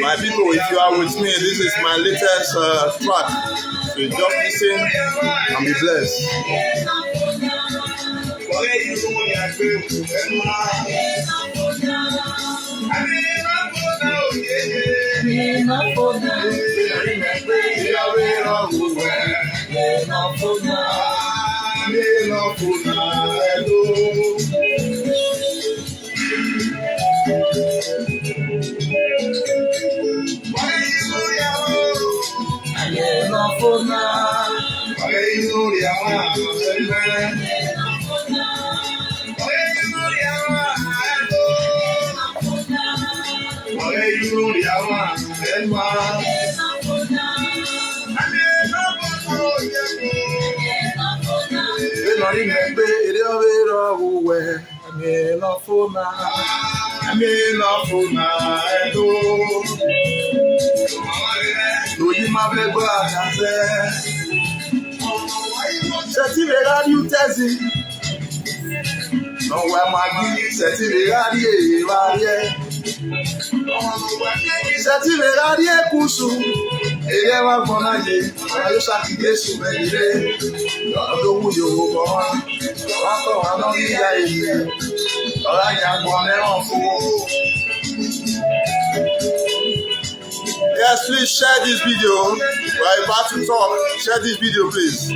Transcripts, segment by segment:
My people, if you are with me, this is my latest track. So just listen and be blessed. Yes, please share this video. We're about to talk. Share this video, please.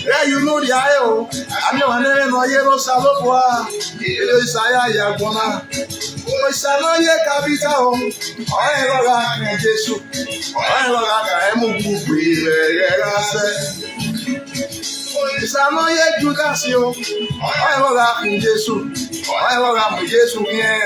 Yeah, you know the IO. I mean, I know yellow Salopua. It is Saya Yagona. Oisanoye capital. I love Jesus. I love Emu. Oisanoye Judasio. I love Jesus. I love Jesus.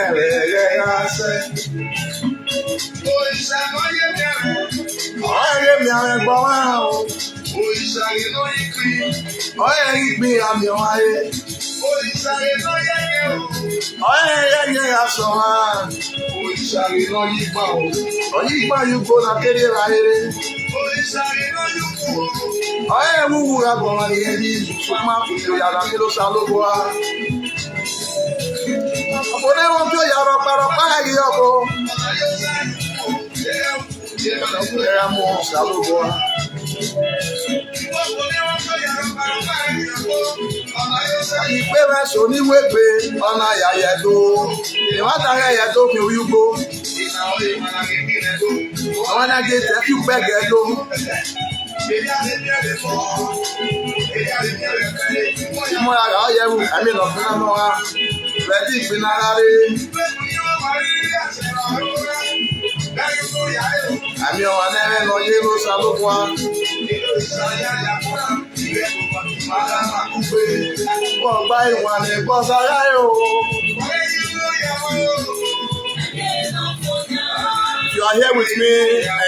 If you are here with me,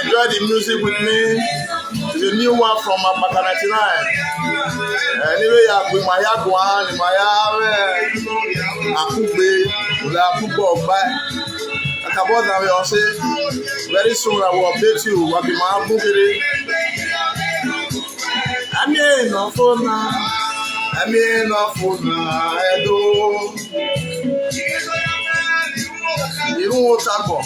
enjoy the music with me. It's a new one from Akpaka 99. Anyway, I bring my Yagwan, my very soon I will update you what the man book it. I mean, no phone now. I mean, no phone now. I do. You won't tackle.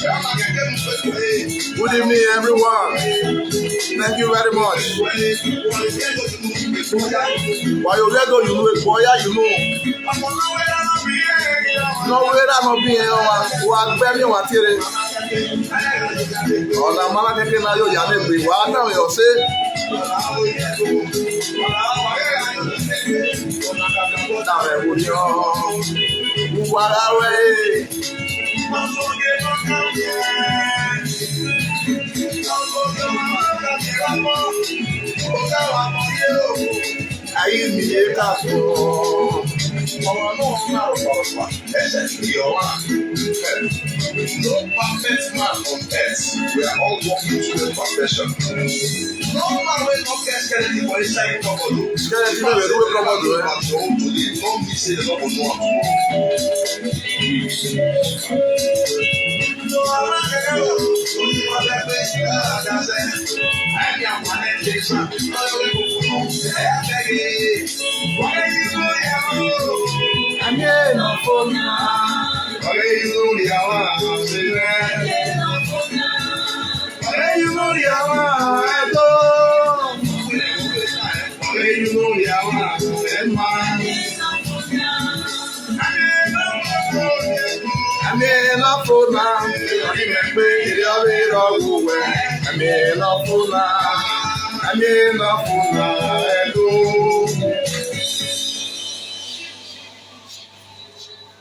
Good evening, everyone. Thank you very much. While you read, you know it, boy, you know. No way, I'm not being here. What baby, what here? Oh, the man getting now, you're young. What now? You say? Now, what away? Ayé mi yé ká sọ. Ọ̀rọ̀ náà máa ń sọ̀rọ̀ ẹ̀ṣẹ̀ ìyọ̀wá. No perfect man on earth. We are all walking to a perfection. No man wey no get skeleton for inside him cupboard o. Skeleton wey wey cupboard o. No be say the cupboard no am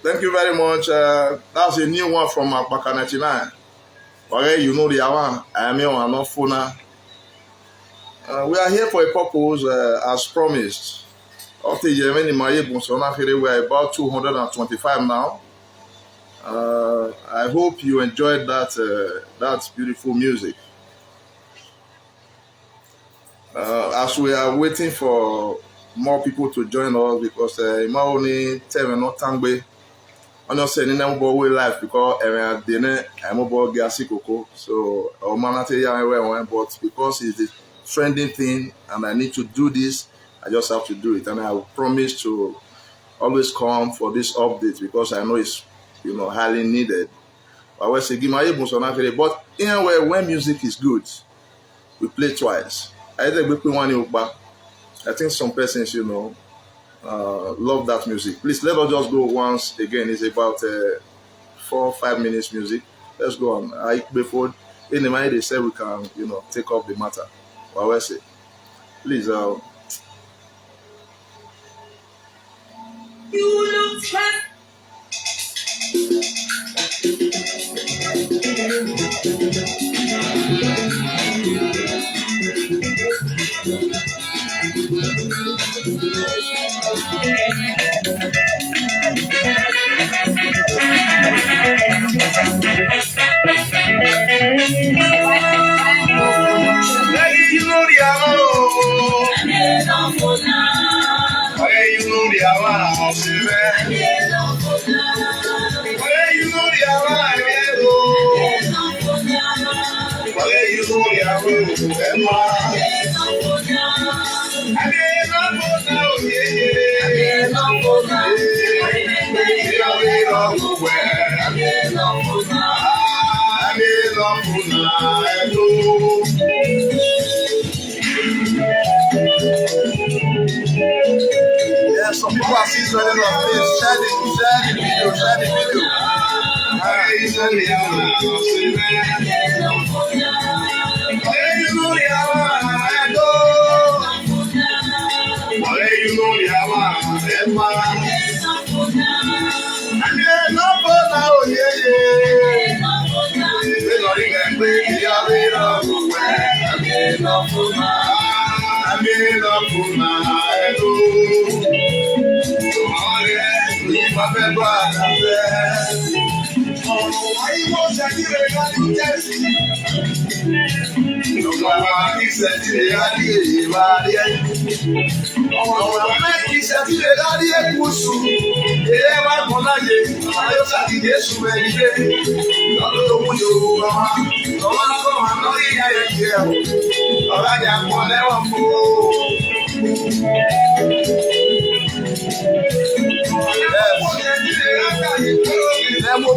Thank you very much. That's a new one from Akpaka 99. Okay, you know the hour. I am here on our phone. We are here for a purpose, as promised. After we are about 225 now. I hope you enjoyed that beautiful music. As we are waiting for more people to join us, because only not tangbe. I'm not saying we live because I'm about Gasi Coco. So but because it's the trending thing and I need to do this, I just have to do it. And I will promise to always come for this update because I know it's highly needed. But anyway, when music is good, we play twice. I think some persons, love that music. Please let us just go once again. It's about 4 or 5 minutes music. Let's go on. Before in the mind they say we can, take up the matter. What I say? Please. You look stressed. Yeah, some people are seeing joining us. Please share the video.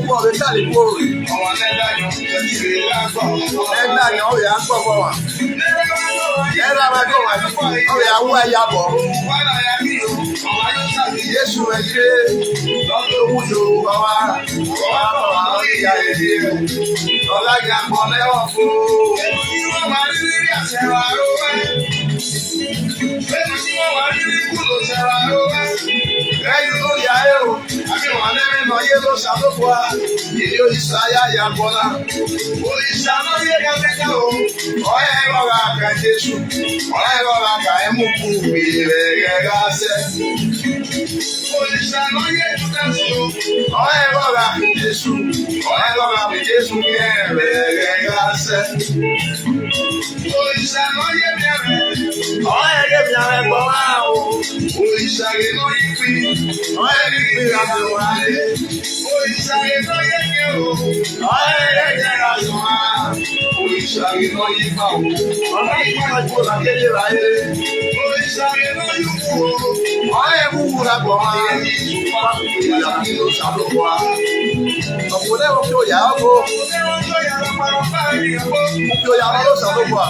pọ̀ bí káàlì kúrò. Ẹ̀dá yẹn ó yẹ á gbọ́ fọ́ wa. Ẹ̀dá máa gbọ́ wá ó yẹ á wú ẹ̀yà bọ̀. Jésù ẹ̀jẹ̀ lọ́dún wúlò wá wá bọ̀ wá lórí ìyá èdè. Ọlájà pọ̀ lẹ́wọ̀n fún. Ẹ̀yin lórí ayé o, àbí wọn lẹ́rìn náà yé ló ṣàlùkọ́ a, ìdí òyìṣà ayé àyàgbọ́lá. Òyìṣà náà yé kẹ́kẹ́ o, ọ̀rẹ́ rọra kà Jésù, ọ̀rẹ́ rọra kà ẹ̀mú kú ìrẹ̀ rẹ̀ rásẹ̀. Òyìṣà náà yé kẹ́kẹ́ o, ọ̀rẹ́ rọra kà Jésù, ọ̀rẹ́ rọra kà Jésù ní ẹ̀rẹ̀ rẹ̀ rásẹ̀. Òyìṣà náà yé bẹ̀rẹ̀, ọ̀rẹ́ yé bẹ̀rẹ̀ gbọ́ wá o. Òyìṣà yé náà yé pín, ọ̀rẹ́ yé pín àbẹ̀ wá lé. Òyìṣà yé náà yé yé o, ọ̀rẹ́ yé yé àjọ wá. Òyìṣà yé náà yé bá o, ọ̀rẹ́ yé máa jó làkéde láyé. Òyìṣà yé náà yé wú o, ọ̀rẹ́ wúwo lágbọ̀ wá. Ìyá mi ló ṣàlùkọ́ wa. Ọ̀pọ̀lẹ́ wo kí o yà á bò? Kí o yà á ló ṣàlùkọ́ wa.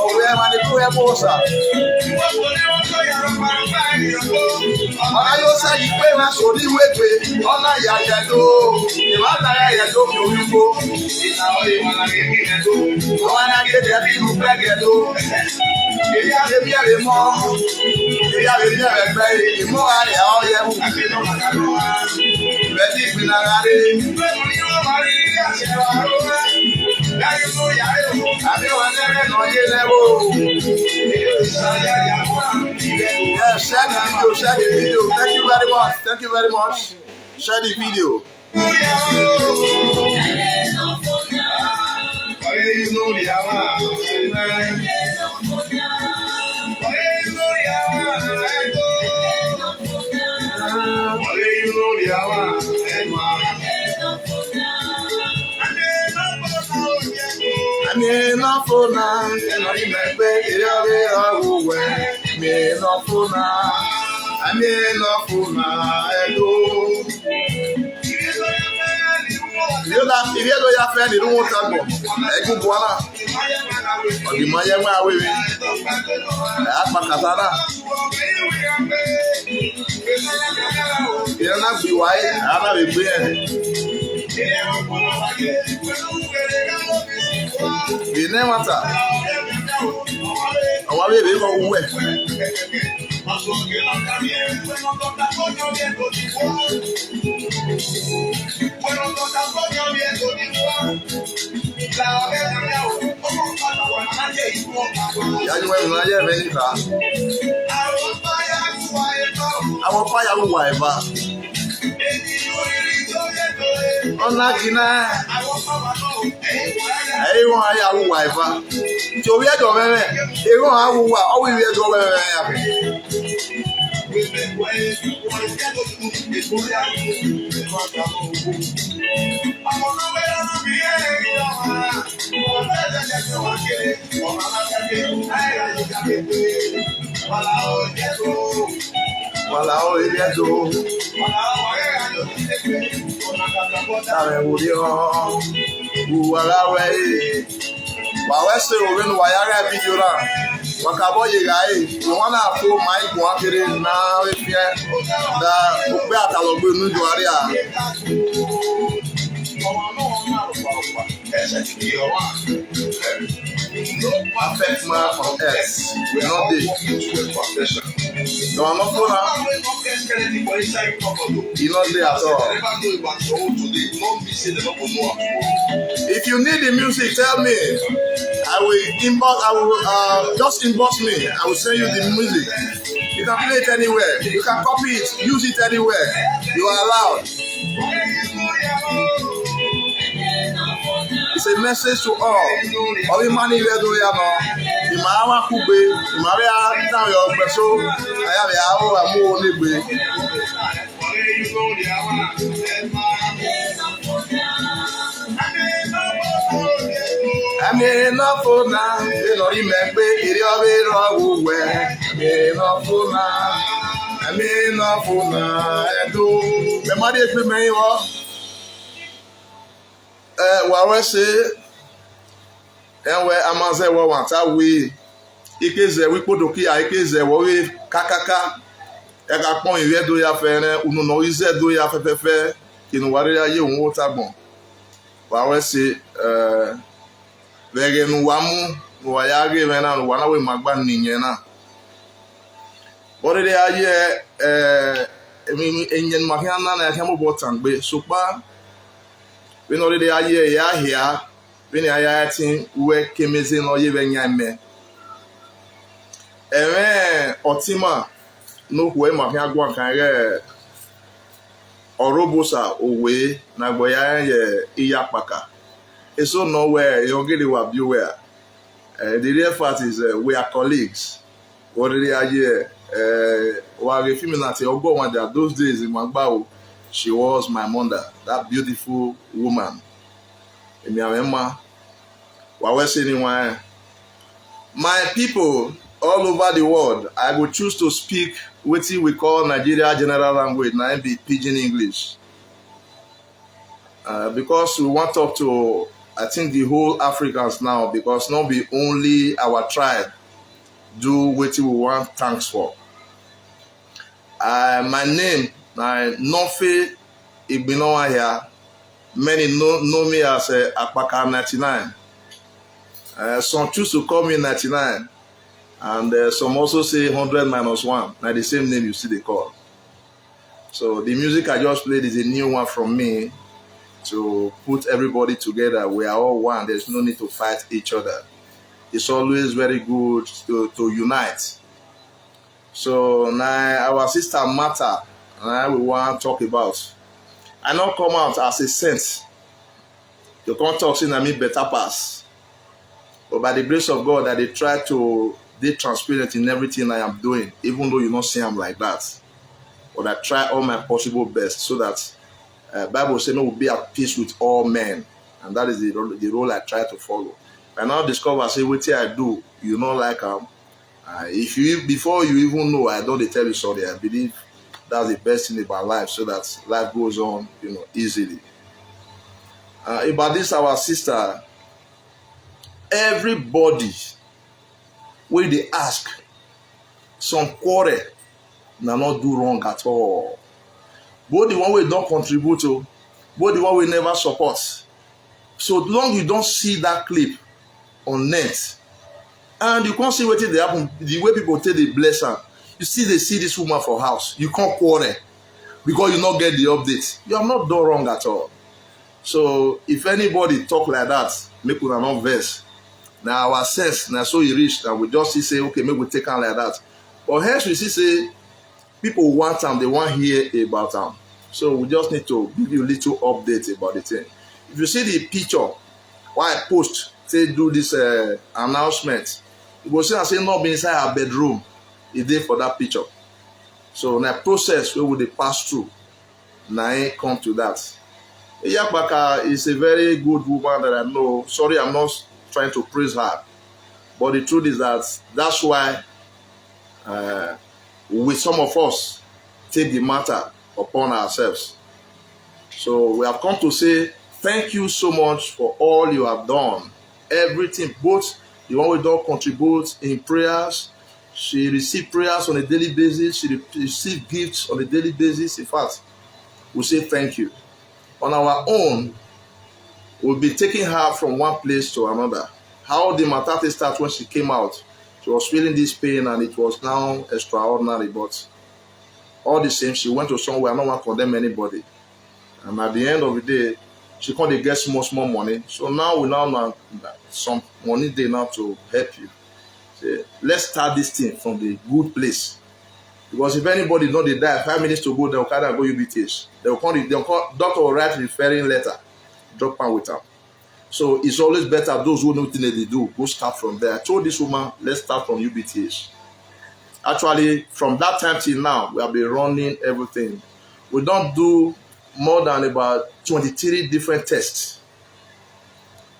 Ọ̀wẹ́ máa ní kú ẹ bó sà. Ọ̀nà yóò sẹ́yìn pé máa sọ ní ìwé pé ọ̀nà ìyàjẹ̀ tó ìwádà ẹ̀yẹ̀ tó fi orí gbó. Wọ́n á gé jẹ́ bí inú pẹ́gẹ̀ tó. Èyí àlè bí ẹ̀rẹ̀ mọ́. Èyí àlè bí ẹ̀rẹ̀ pẹ́ ìmọ̀ àyà ọ̀yẹ́ mú. Bẹ́ẹ̀ni ìpínlẹ̀ ara rẹ̀. Àbí wọn lẹ́rẹ̀ náà yé lẹ́wọ̀. Yes, share the video, share the video. Thank you very much. Thank you very much. Share the video. Mi no funa, eno ni megbe ire ore awuwe. Mi no funa, mi no funa elo. Ìyẹ́ ló yá fẹ́ nínú wọn tagbọ̀, ẹ̀gún buwana, ọ̀dìmọ̀ yẹn wọ́n awéwé, Akpaka náà. Ìyẹn náà gbé wáyé, àná lè gbé ẹ̀. Ìní wọ́ta, àwọn abẹ́rẹ́ yìí kọ́ wú ẹ̀. Ìyájú ẹ̀rù náà yẹ̀ mẹ́ níta. Àwọn fáyà wù wà ẹ̀fà. Ọ̀nà jìnnà. Ẹ̀yìn wọn ayé awù wà ẹ̀fà. Tí orí ẹ̀dọ̀ mẹ́rẹ̀, èrò awù wà, ọwọ́ ìrì ẹ̀dọ̀ mẹ́rẹ̀ yà bẹ̀. Wàlá ó ilé ẹ̀dọ̀. Tàbí wòlé hàn, wùwàlá wẹ̀ yìí. Wàwẹ́ sè òwe nu wàyára fídíò náà. Wàkàbọ̀ yìí rà yìí, wọ́n náà fún máa ń gùn akéré náà wípé da òpé àtàlọ́gbé nínú àrí à. Perfect man on earth will not be. No, I'm not for now. He not there at all. If you need the music, tell me. I will just inbox me. I will send you the music. You can play it anywhere. You can copy it, use it anywhere. You are allowed. It's a message to all. All money we do ya no. Ìmàràwá kúgbe, ìmàràwá dáhùn yọ ọgbẹ so, àyàbẹ̀ àwọ̀ àmú onígbe. Àmì iná fúnà, ìlọ ìmẹ̀ gbé ìrí ọ̀rẹ́ ìrọ̀ wúwẹ̀. Àmì iná fúnà, me na funa edo. Me ma de pe me wo. Wa we say enwe amaze wo wan ta we ikeze wi podoki a ikeze wo we kakaka e ka pon iwe do ya fere unu no ize do ya fefefe kinu ware ya ye won ta gbon. Wa we say vege nu wa mu wa ya ge me na wa na we magba ninye na. Bode de aye emi enyen mahiana na ya mo botan gbe so pa we no de aye ya hia we ni aya tin we kemeze no ye benya me otima no we mahia gwa kan re Orobosa owe na gboya ye Akpaka eso no where you get wa bi where the real fact is we are colleagues. What did they aye wa re fi mi na te ogbo wan that those days in Magbawo she was my mother, that beautiful woman. Emi amema wa we say ni wan my people all over the world, I will choose to speak what we call Nigeria general language, now be Pidgin English. Because we want to talk to, I think, the whole Africans now, because not be only our tribe do what we want thanks for. My name, Nofe Igbinowa here. Many know me as Akpaka 99. Some choose to call me 99. And some also say 100 minus 1. Now the same name you see they call. So the music I just played is a new one from me to put everybody together. We are all one. There's no need to fight each other. It's always very good to unite. So now our sister Martha and I we want to talk about. I not come out as a saint. You can't talk saying I mean better pass. But by the grace of God that they try to be transparent in everything I am doing, even though you don't see I'm like that. But I try all my possible best so that Bible says no will be at peace with all men. And that is the role I try to follow. I now discover, say, what I do, you not like if you before you even know, I don't tell you sorry. I believe that's the best thing about life, so that life goes on, easily. About this, our sister, everybody, when they ask, some quarrel, now not do wrong at all. Both the one we don't contribute to, both the one we never support. So long you don't see that clip on net, and you can't see what they happen, the way people take the blessing. You see they see this woman for house, you can't quarrel because you not get the update. You have not done wrong at all. So if anybody talk like that, make una not vex. Now our sense now so you reach and we just see say okay, maybe we take on like that. But hence we see say people want them, they want hear about them. So we just need to give you a little update about the thing. If you see the picture, why I post say do this announcement, you go see and say not be inside our bedroom. It's there for that picture. So na process where would they pass through? Now ain't come to that. Akpaka is a very good woman that I know. Sorry, I'm not trying to praise her, but the truth is that that's why with some of us take the matter upon ourselves. So we have come to say thank you so much for all you have done. Everything, both the one we don't contribute in prayers. She received prayers on a daily basis. She received gifts on a daily basis. In fact, we say thank you. On our own, we'll be taking her from one place to another. How the maternity started when she came out, she was feeling this pain and it was now extraordinary. But all the same, she went to somewhere. I don't want to condemn anybody. And at the end of the day, she can't get small money. So now we now have some money there now to help you. So let's start this thing from the good place. Because if anybody know they die, 5 minutes to go, they'll carry and go UBTH. They'll call doctor will write referring letter, drop out with them. So it's always better those who know what they do, go start from there. I told this woman, let's start from UBTH. Actually, from that time till now, we have been running everything. We don't do more than about 23 different tests.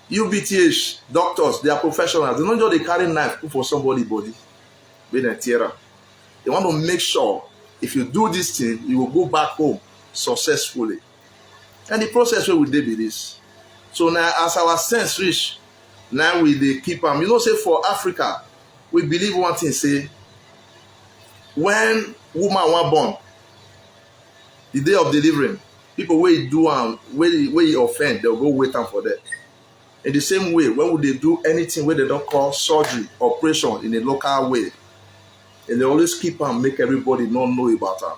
UBTH doctors, they are professionals. They don't just carry knife for somebody's body. Being a tearer. They want to make sure if you do this thing, you will go back home successfully. And the process wey we dey be this. So now as our sense reach, now we dey keep am. You know, say for Africa, we believe one thing, say when woman wan born, the day of delivering, people wey do am, wey offend, they'll go wait am for that. In the same way, when would they do anything where they don't call surgery, operation in a local way, and they always keep am, make everybody not know about am.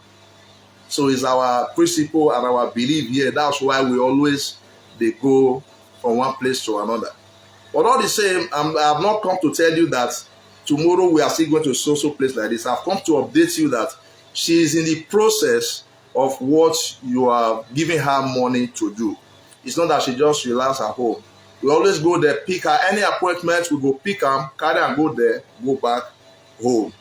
So it's our principle and our belief here. That's why we always they go from one place to another. But all the same, I have not come to tell you that tomorrow we are still going to so place like this. I've come to update you that she is in the process of what you are giving her money to do. It's not that she just relax at home. We always go there, pick her. Any appointment, we go pick her, carry and go there, go back home.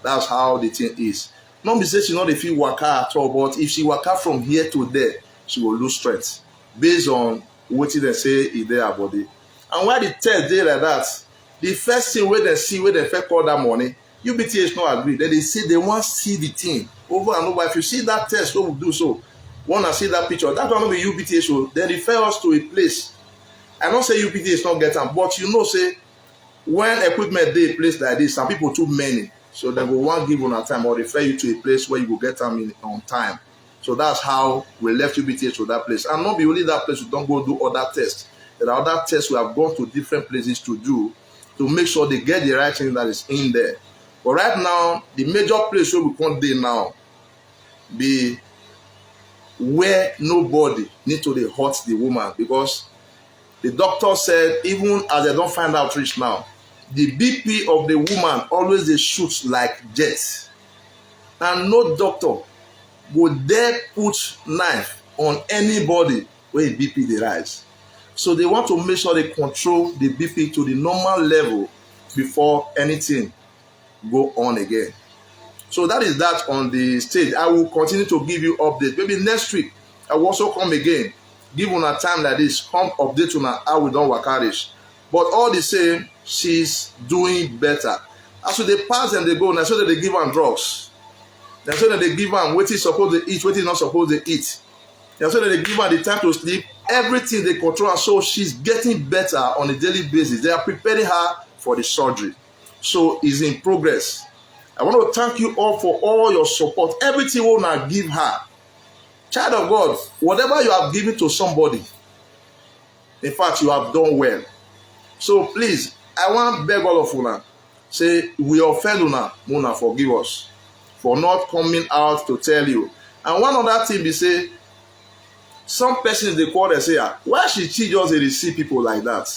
That's how the thing is. Not be say she not if you work at all, but if she work out from here to there, she will lose strength based on what they say is there her body. And why the test dey like that, the first thing where they see, where they first call that money, UBTH not agree. Then they say they want to see the thing over and over. If you see that test, what will do so? Want to see that picture? That one will be UBTH. Then refer us to a place. I don't say UBTH not get them, but you know, say when equipment dey place like this, some people too many. So they will want give on a time or refer you to a place where you will get them in on time. So that's how we left UBTH to that place. And not be only that place, we don't go do other tests. There are other tests we have gone to different places to do to make sure they get the right thing that is in there. But right now, the major place where we can't do now be where nobody need to hurt the woman, because the doctor said even as they don't find out rich now, the BP of the woman always they shoot like jets, and no doctor would dare put knife on anybody where BP they rise. So they want to make sure they control the BP to the normal level before anything go on again. So that is that on the stage. I will continue to give you updates. Maybe next week I will also come again, give una time like this, come update una how we don waka reach. But all the same, she's doing better. As they pass and they go, now so that they give am drugs. Now so that they give am wetin supposed to eat, wetin not supposed to eat. Now so that they give am the time to sleep. Everything they control her, so she's getting better on a daily basis. They are preparing her for the surgery. So it's in progress. I want to thank you all for all your support. Everything we want to give her. Child of God, whatever you have given to somebody, in fact, you have done well. So please, I want to beg all of una, say, we offend una forgive us for not coming out to tell you. And one other thing be say, some persons they call and say, why she just receive people like that?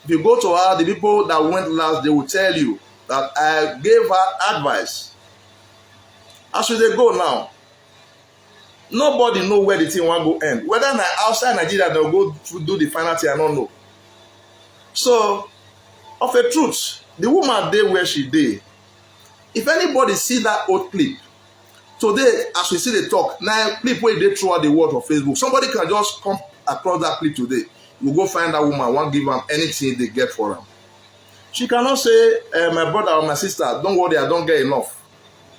If you go to her, the people that went last, they will tell you that I gave her advice. As they go now, nobody know where the thing want go end. Whether na outside Nigeria they'll go do the final thing, I don't know. So, of a truth, the woman dey where she dey. If anybody see that old clip, today, as we see the talk, now clip where they throughout the world of Facebook, somebody can just come across that clip today. You go find that woman, won't give them anything they get for them. She cannot say, my brother or my sister, don't worry, I don't get enough.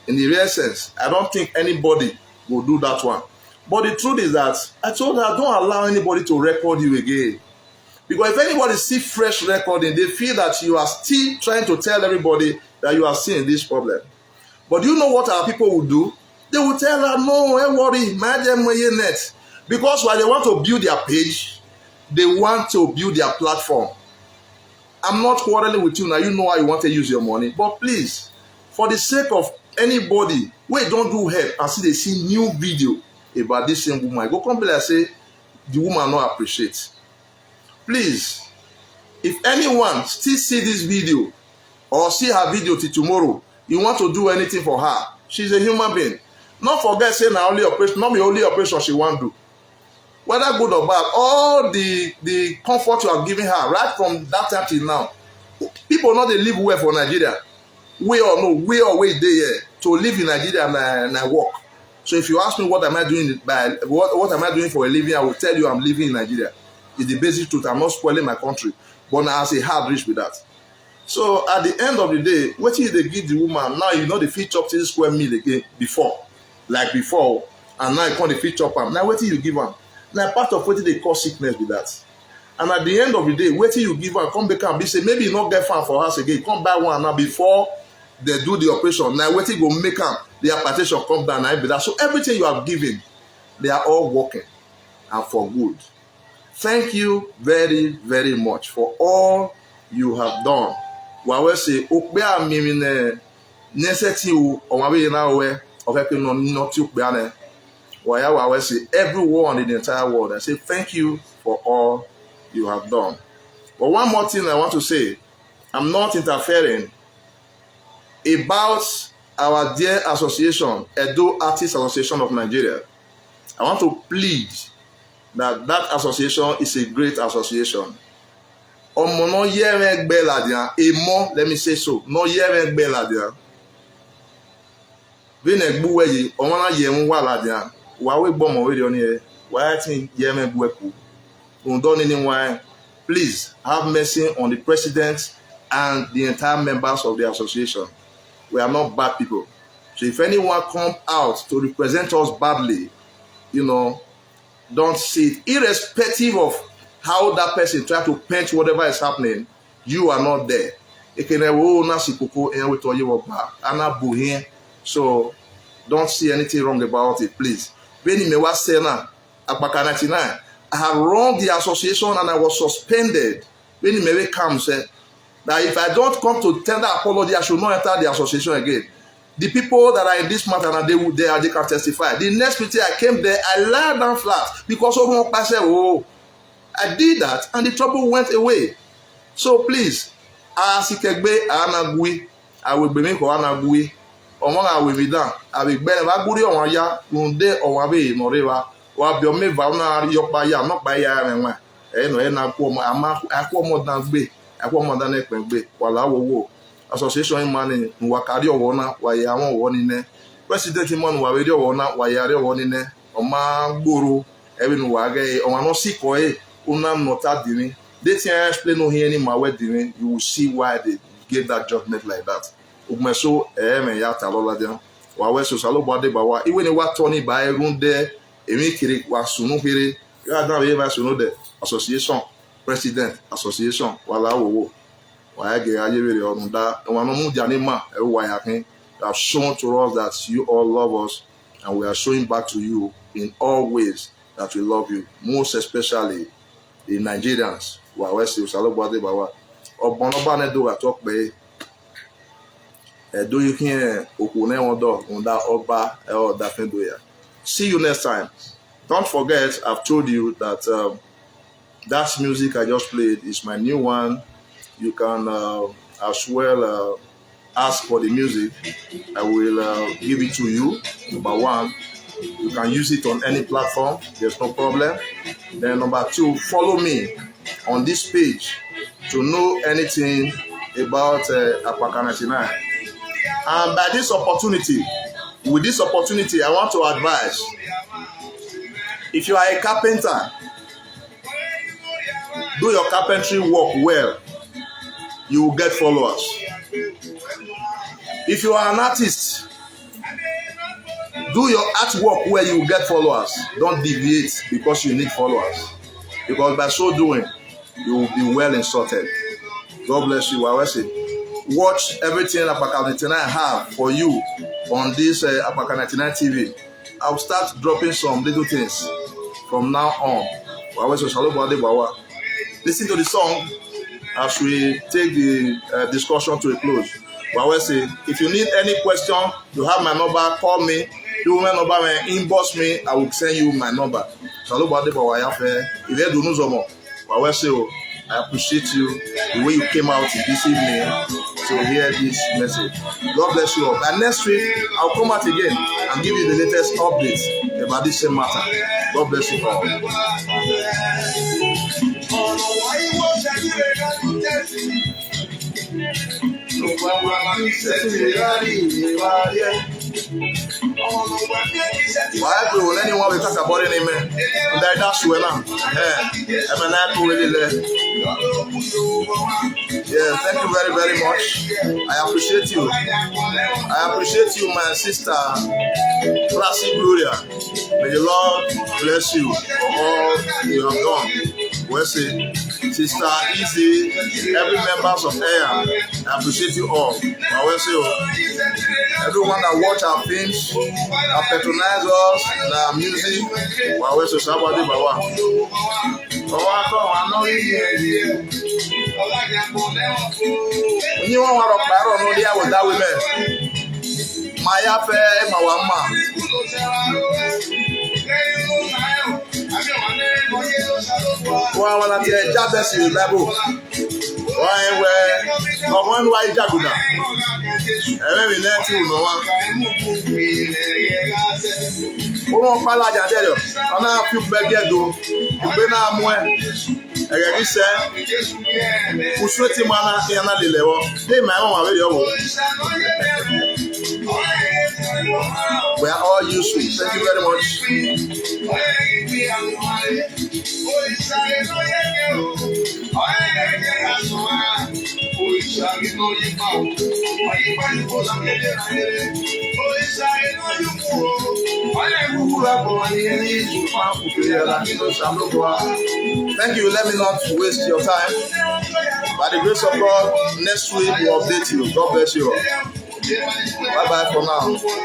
In the real sense, I don't think anybody will do that one. But the truth is that I told her, don't allow anybody to record you again. Because if anybody see fresh recording, they feel that you are still trying to tell everybody that you are seeing this problem. But do you know what our people will do? They will tell her, no, don't worry, net. Because while they want to build their page, they want to build their platform. I'm not quarreling with you now. You know how you want to use your money. But please, for the sake of anybody, wait, don't do help and see they see new video about this same woman. Go come and say, the woman not appreciate. Please, if anyone still see this video or see her video till tomorrow, you want to do anything for her, she's a human being. Not forget saying na only operation, not the only operation she want to do. Whether good or bad, all the comfort you are giving her right from that time till now, people know they live well for Nigeria. We all know, we always there to live in Nigeria and work. So if you ask me what am I doing what am I doing for a living, I will tell you I'm living in Nigeria. It's the basic truth. I'm not spoiling my country, but now I say hard rich with that. So at the end of the day, what you they give the woman now, you know the fit chop 3 square meal again before, like before, and now you can't the fit chop am. Now what you give am? Now part of what they call sickness with that. And at the end of the day, what you give am, come back and be say maybe you not get fan for house again. Come buy one now before they do the operation. Now what you go make am, the hypertension come down and be that. So everything you have given, they are all working and for good. Thank you very, very much for all you have done. Wawe say okpe amimi ne neseti u onwabe na we ofepe no not you ne. Wawe say everyone in the entire world, I say thank you for all you have done. But one more thing I want to say, I'm not interfering about our dear association, Edo Artists Association of Nigeria. I want to plead that that association is a great association. Omo no yere gbe ladian, emo, let me say so, no yere gbe ladian. Be ne gbu we omo na ye nwa ladian. Wa we gbo mo we oni e, wa tin yere gbu eku. Undon anyone, please have mercy on the president and the entire members of the association. We are not bad people. So if anyone come out to represent us badly, you know, don't see it. Irrespective of how that person try to paint whatever is happening, you are not there. So don't see anything wrong about it, please. Akpaka 99, I have wronged the association and I was suspended. When he comes, that if I don't come to tender apology, I should not enter the association again. The people that are in this matter, they can testify. The next meeting I came there, I lied down flat because someone said, oh, I did that and the trouble went away. So please, Asikegbe Anagui, I will be making Anagui, Omon I will be done. I will be Aguri on ya, Munde or Wabe, Moreva, or Biome Vana, Yopaya, not by Yaran. And I call more than be, I call more than Ekbe, while I will walk. Association money wakari owona waya won woni ne president mon wa we owona waya re woni ne o ma gboro ebi no wa ge o ma no siko e una nota dini they can explain no here any ma we dini you will see why they gave that judgment like that ogmeso me ya talola dem wa we so salo bode ba wa iwe ni wa toni ba erun de emi kiri wa sunu kiri ya da we ba sunu de association president association wala wo have shown to us that you all love us and we are showing back to you in all ways that we love you, most especially the Nigerians who are West Salobade Bawa. Obonoba do talk by do you hear Okune Odo Unda Oba or Dafendoya. See you next time. Don't forget, I've told you that that music I just played is my new one. You can as well ask for the music. I will give it to you. Number one, you can use it on any platform. There's no problem. Then number two, follow me on this page to know anything about Akpaka 99. And by this opportunity, with this opportunity, I want to advise, if you are a carpenter, do your carpentry work well. You will get followers. If you are an artist, do your artwork where you will get followers. Don't deviate because you need followers. Because by so doing, you will be well insulted. God bless you. Watch everything Akpaka 99 have for you on this Akpaka 99 TV. I'll start dropping some little things from now on. Listen to the song as we take the discussion to a close. If you need any question, you have my number, call me. You my number, inbox me, I will send you my number. I appreciate you, the way you came out this evening to hear this message. God bless you all. By next week, I'll come out again and give you the latest updates about this same matter. God bless you all. Why do anyone we talk about it, amen? That's well. Yeah, thank you very, very much. I appreciate you. I appreciate you, my sister, Classic Gloria. May the Lord bless you for all you have done. Well said. Sister Easy, every members of Air, I appreciate you all. Well said. Everyone that watch our films, that patronize us, our music, well said. Somebody, Bawa. When you want to borrow, no, they are that women. Maya fe mawama. Wọ́n wọn láti ẹja bẹ́ẹ̀ sí ìlẹ́bù. Wọ́n ẹ̀ wẹ́ ọ̀gbọ́n ní wáyé jàgùdà. Ẹ̀rẹ́ mi náà ti wùnà wá. Ó wọ́n pálá àjàdẹ́ rẹ̀. Wọ́n náà fi gbẹ́gẹ́ do. Ìgbé náà mú ẹ̀. Ẹ̀rẹ́ mi sẹ́. Kùsùn tí mo náà fi ẹ̀ná lè lẹ̀wọ́. Bí ìmọ̀ ẹ̀wọ̀n wà lórí ọ̀wọ̀. We are all useful. Thank you very much. Thank you. Let me not waste your time. By the grace of God, next week we'll update you. God bless you. Bye bye for now.